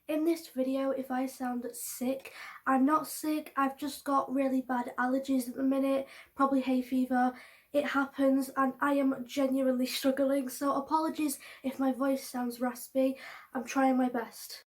In this video, if I sound sick, I'm not sick, I've just got really bad allergies at the minute, probably hay fever. It happens and I am genuinely struggling, so apologies if my voice sounds raspy. I'm trying my best.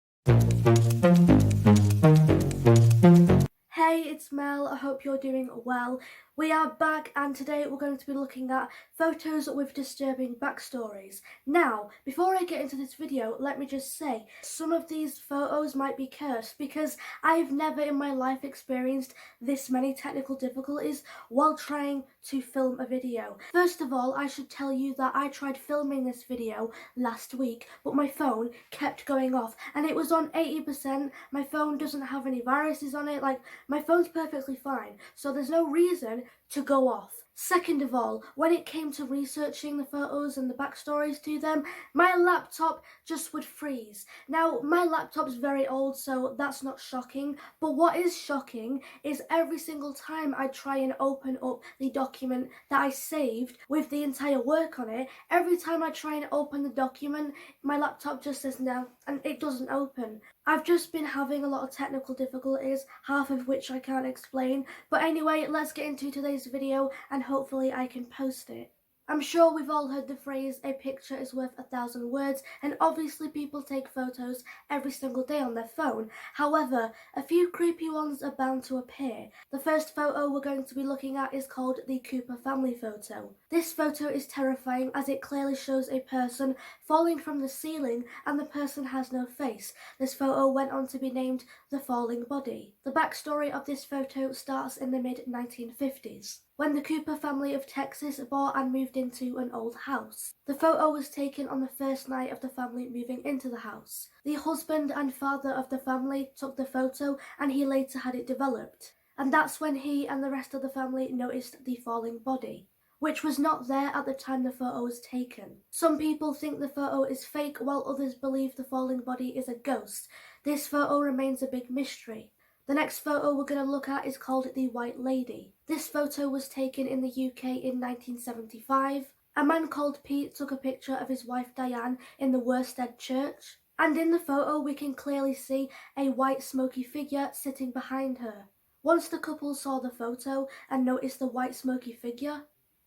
Hey, it's Mel, I hope you're doing well. We are back and today we're going to be looking at photos with disturbing backstories. Now, before I get into this video, let me just say, some of these photos might be cursed because I've never in my life experienced this many technical difficulties while trying to film a video. First of all, I should tell you that I tried filming this video last week, but my phone kept going off and it was on 80%. My phone doesn't have any viruses on it, my phone's perfectly fine, so there's no reason to go off. Second of all, when it came to researching the photos and the backstories to them, my laptop just would freeze. Now, my laptop's very old, so that's not shocking, but what is shocking is every single time I try and open up the document that I saved with the entire work on it, every time I try and open the document, my laptop just says no, and it doesn't open. I've just been having a lot of technical difficulties, half of which I can't explain, but anyway, let's get into today's video and hopefully I can post it. I'm sure we've all heard the phrase, a picture is worth 1,000 words, and obviously people take photos every single day on their phone. However, a few creepy ones are bound to appear. The first photo we're going to be looking at is called the Cooper family photo. This photo is terrifying as it clearly shows a person falling from the ceiling and the person has no face. This photo went on to be named The Falling Body. The backstory of this photo starts in the mid-1950s, when the Cooper family of Texas bought and moved into an old house. The photo was taken on the first night of the family moving into the house. The husband and father of the family took the photo and he later had it developed. And that's when he and the rest of the family noticed the falling body, which was not there at the time the photo was taken. Some people think the photo is fake while others believe the falling body is a ghost. This photo remains a big mystery. The next photo we're going to look at is called The White Lady. This photo was taken in the UK in 1975. A man called Pete took a picture of his wife Diane in the Worstead Church, and in the photo we can clearly see a white smoky figure sitting behind her. Once the couple saw the photo and noticed the white smoky figure,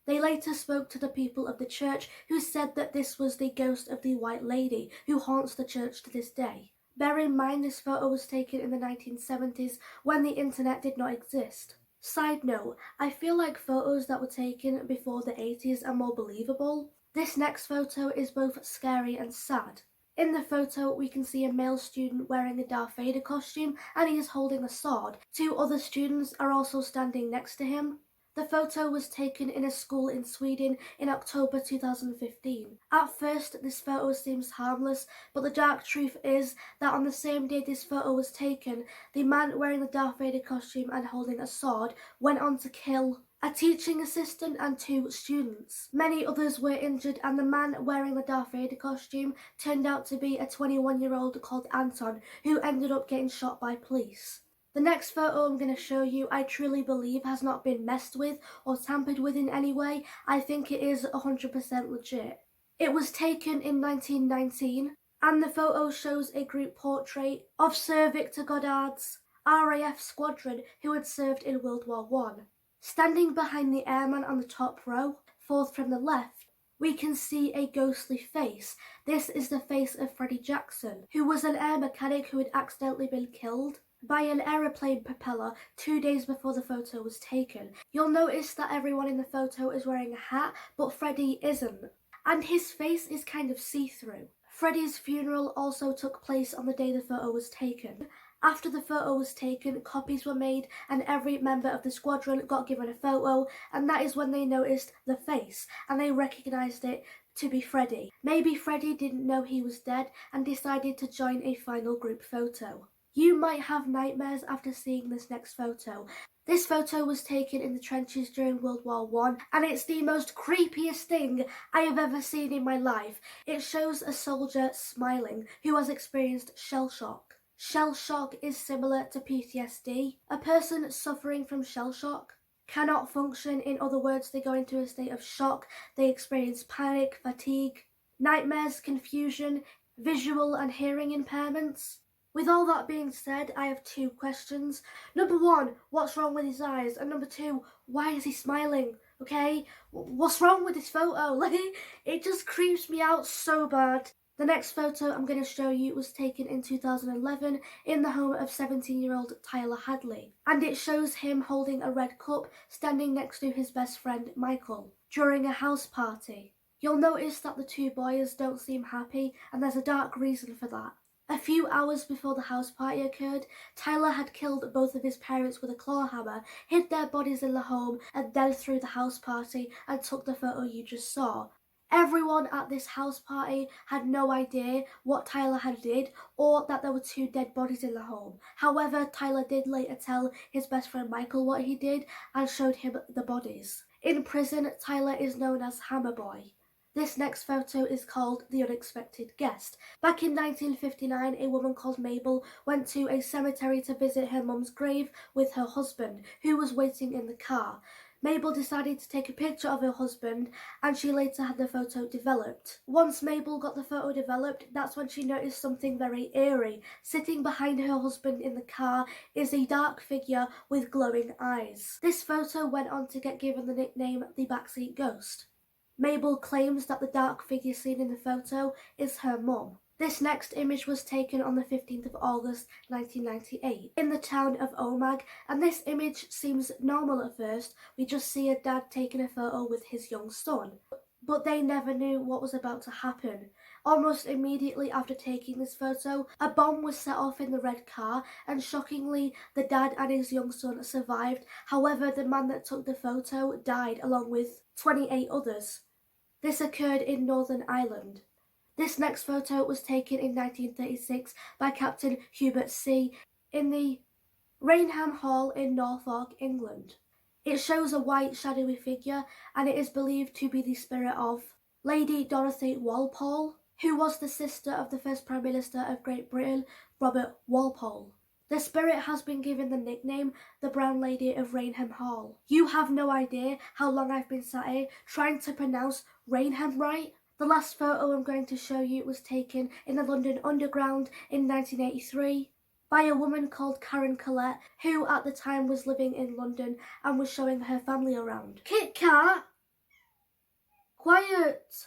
they later spoke to the people of the church who said that this was the ghost of the White Lady who haunts the church to this day. Bear in mind this photo was taken in the 1970s when the internet did not exist. Side note, I feel like photos that were taken before the 80s are more believable. This next photo is both scary and sad. In the photo, we can see a male student wearing a Darth Vader costume and he is holding a sword. Two other students are also standing next to him. The photo was taken in a school in Sweden in October 2015. At first, this photo seems harmless, but the dark truth is that on the same day this photo was taken, the man wearing the Darth Vader costume and holding a sword went on to kill a teaching assistant and two students. Many others were injured, and the man wearing the Darth Vader costume turned out to be a 21-year-old called Anton, who ended up getting shot by police. The next photo I'm going to show you, I truly believe has not been messed with or tampered with in any way. I think it is 100% legit. It was taken in 1919, and the photo shows a group portrait of Sir Victor Goddard's RAF squadron who had served in World War I. Standing behind the airman on the top row, fourth from the left, we can see a ghostly face. This is the face of Freddie Jackson, who was an air mechanic who had accidentally been killed by an aeroplane propeller 2 days before the photo was taken. You'll notice that everyone in the photo is wearing a hat, but Freddie isn't, and his face is kind of see-through. Freddie's funeral also took place on the day the photo was taken. After the photo was taken, copies were made and every member of the squadron got given a photo, and that is when they noticed the face and they recognised it to be Freddie. Maybe Freddie didn't know he was dead and decided to join a final group photo. You might have nightmares after seeing this next photo. This photo was taken in the trenches during World War I, and it's the most creepiest thing I have ever seen in my life. It shows a soldier smiling who has experienced shell shock. Shell shock is similar to PTSD. A person suffering from shell shock cannot function. In other words, they go into a state of shock, they experience panic, fatigue, nightmares, confusion, visual and hearing impairments. With all that being said, I have two questions. Number one, what's wrong with his eyes? And number two, why is he smiling? Okay? What's wrong with this photo? Like, it just creeps me out so bad. The next photo I'm going to show you was taken in 2011 in the home of 17-year-old Tyler Hadley. And it shows him holding a red cup standing next to his best friend Michael during a house party. You'll notice that the two boys don't seem happy, and there's a dark reason for that. A few hours before the house party occurred, Tyler had killed both of his parents with a claw hammer, hid their bodies in the home, and then threw the house party and took the photo you just saw. Everyone at this house party had no idea what Tyler had did or that there were two dead bodies in the home. However, Tyler did later tell his best friend Michael what he did and showed him the bodies. In prison, Tyler is known as Hammer Boy. This next photo is called The Unexpected Guest. Back in 1959, a woman called Mabel went to a cemetery to visit her mum's grave with her husband, who was waiting in the car. Mabel decided to take a picture of her husband, and she later had the photo developed. Once Mabel got the photo developed, that's when she noticed something very eerie. Sitting behind her husband in the car is a dark figure with glowing eyes. This photo went on to get given the nickname the Backseat Ghost. Mabel claims that the dark figure seen in the photo is her mum. This next image was taken on the 15th of August 1998 in the town of Omagh, and this image seems normal at first. We just see a dad taking a photo with his young son. But they never knew what was about to happen. Almost immediately after taking this photo, a bomb was set off in the red car, and shockingly, the dad and his young son survived. However, the man that took the photo died along with 28 others. This occurred in Northern Ireland. This next photo was taken in 1936 by Captain Hubert C. in the Rainham Hall in Norfolk, England. It shows a white shadowy figure, and it is believed to be the spirit of Lady Dorothy Walpole, who was the sister of the first Prime Minister of Great Britain, Robert Walpole. The spirit has been given the nickname the Brown Lady of Rainham Hall. You have no idea how long I've been sat here trying to pronounce Rainham right. The last photo I'm going to show you was taken in the London Underground in 1983 by a woman called Karen Collette, who at the time was living in London and was showing her family around. Kit Kat! Quiet!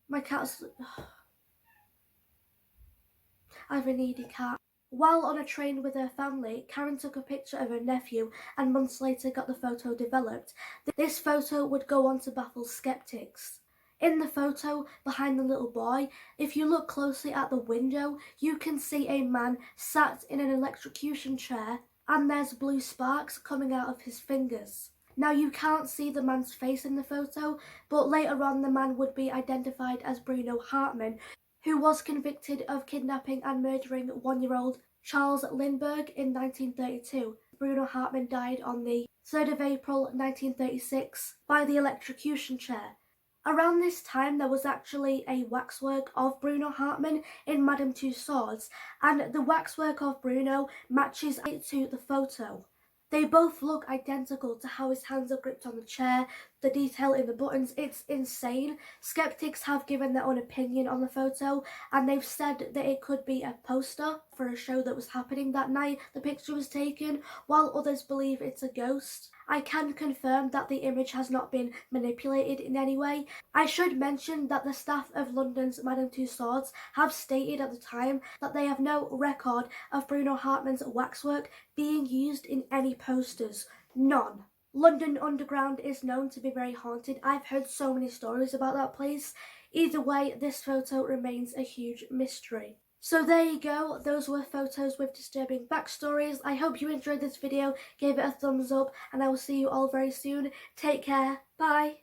My cat's... I have a needy cat. While on a train with her family, Karen took a picture of her nephew and months later got the photo developed. This photo would go on to baffle skeptics. In the photo, behind the little boy, if you look closely at the window, you can see a man sat in an electrocution chair, and there's blue sparks coming out of his fingers. Now, you can't see the man's face in the photo, but later on the man would be identified as Bruno Hartman, who was convicted of kidnapping and murdering 1-year-old Charles Lindbergh in 1932. Bruno Hartman died on the 3rd of April 1936 by the electrocution chair. Around this time, there was actually a waxwork of Bruno Hartman in Madame Tussauds, and the waxwork of Bruno matches to the photo. They both look identical to how his hands are gripped on the chair, the detail in the buttons. It's insane. Skeptics have given their own opinion on the photo, and they've said that it could be a poster for a show that was happening that night the picture was taken, while others believe it's a ghost. I can confirm that the image has not been manipulated in any way. I should mention that the staff of London's Madame Tussauds have stated at the time that they have no record of Bruno Hartman's waxwork being used in any posters. None. London Underground is known to be very haunted. I've heard so many stories about that place. Either way, this photo remains a huge mystery. So there you go, those were photos with disturbing backstories. I hope you enjoyed this video, gave it a thumbs up, and I will see you all very soon. Take care, bye!